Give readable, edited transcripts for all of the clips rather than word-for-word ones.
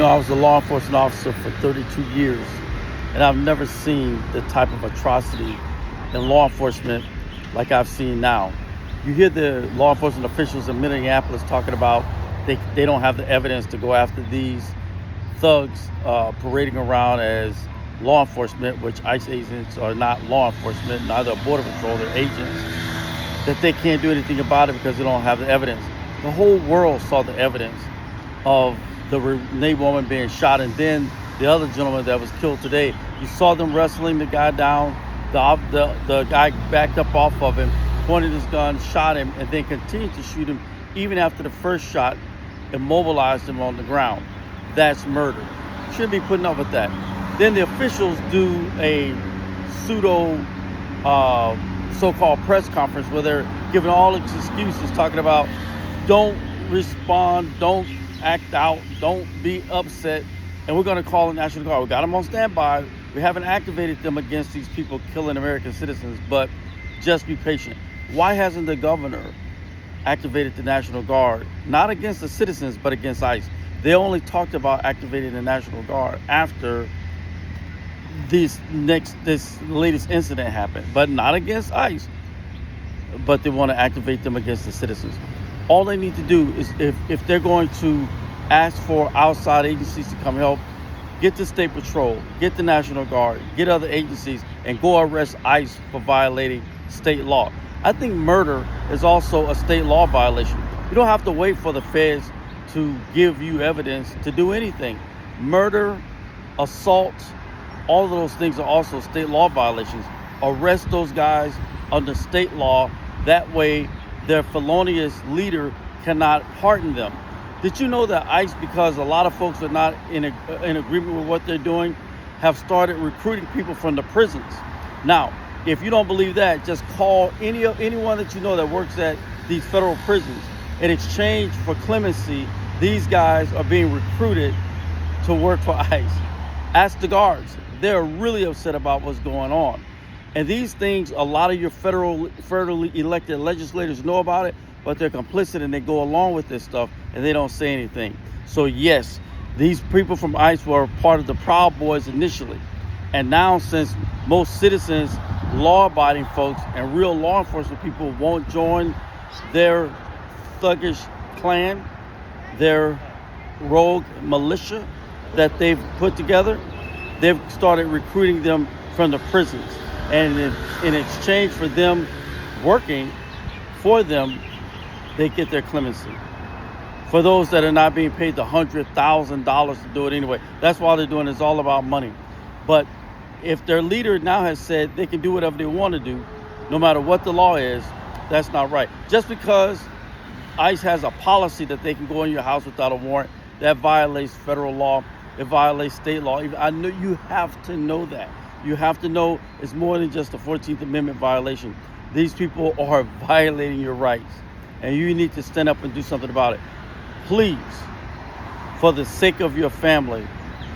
I was a law enforcement officer for 32 years, and I've never seen the type of atrocity in law enforcement like I've seen now. You hear the law enforcement officials in Minneapolis talking about they don't have the evidence to go after these thugs parading around as law enforcement, which ICE agents are not law enforcement, neither Border Patrol, they're agents, that they can't do anything about it because they don't have the evidence. The whole world saw the evidence of the Renee woman being shot, and then the other gentleman that was killed today. You saw them wrestling the guy down. The guy backed up off of him, pointed his gun, shot him, and then continued to shoot him even after the first shot immobilized him on the ground. That's murder. Shouldn't be putting up with that. Then the officials do a pseudo so-called press conference where they're giving all these excuses, talking about don't respond, don't act out, don't be upset, and we're going to call the National Guard. We got them on standby. We haven't activated them against these people killing American citizens, but just be patient. Why hasn't the governor activated the National Guard? Not against the citizens, but against ICE. They only talked about activating the National Guard after this latest incident happened, but not against ICE. But they want to activate them against the citizens. All they need to do is, if they're going to ask for outside agencies to come help, get the State Patrol, get the National Guard, get other agencies, and go arrest ICE for violating state law. I think murder is also a state law violation. You don't have to wait for the feds to give you evidence to do anything. Murder, assault, all of those things are also state law violations. Arrest those guys under state law. That way, their felonious leader cannot pardon them. Did you know that ICE, because a lot of folks are not in agreement with what they're doing, have started recruiting people from the prisons? Now, if you don't believe that, just call anyone that you know that works at these federal prisons. In exchange for clemency, these guys are being recruited to work for ICE. Ask the guards. They're really upset about what's going on. And these things, a lot of your federally elected legislators know about it, but they're complicit and they go along with this stuff and they don't say anything. So yes, these people from ICE were part of the Proud Boys initially. And now, since most citizens, law-abiding folks, and real law enforcement people won't join their thuggish clan, their rogue militia that they've put together, they've started recruiting them from the prisons. And in exchange for them working for them, they get their clemency. For those that are not being paid the $100,000 to do it anyway. That's why they're doing it. It's all about money. But if their leader now has said they can do whatever they want to do, no matter what the law is, that's not right. Just because ICE has a policy that they can go in your house without a warrant, that violates federal law. It violates state law. I know you have to know that. You have to know it's more than just a 14th Amendment violation. These people are violating your rights, and you need to stand up and do something about it. Please, for the sake of your family,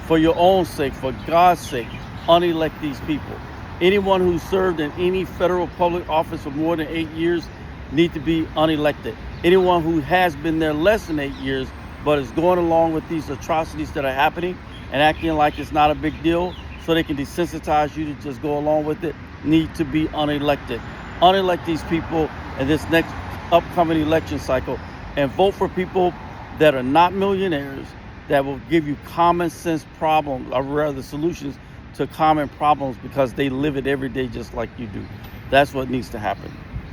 for your own sake, for God's sake, unelect these people. Anyone who served in any federal public office for more than 8 years need to be unelected. Anyone who has been there less than 8 years but is going along with these atrocities that are happening and acting like it's not a big deal so they can desensitize you to just go along with it, need to be unelected. Unelect these people in this next upcoming election cycle and vote for people that are not millionaires, that will give you common sense problems, or rather solutions to common problems, because they live it every day just like you do. That's what needs to happen.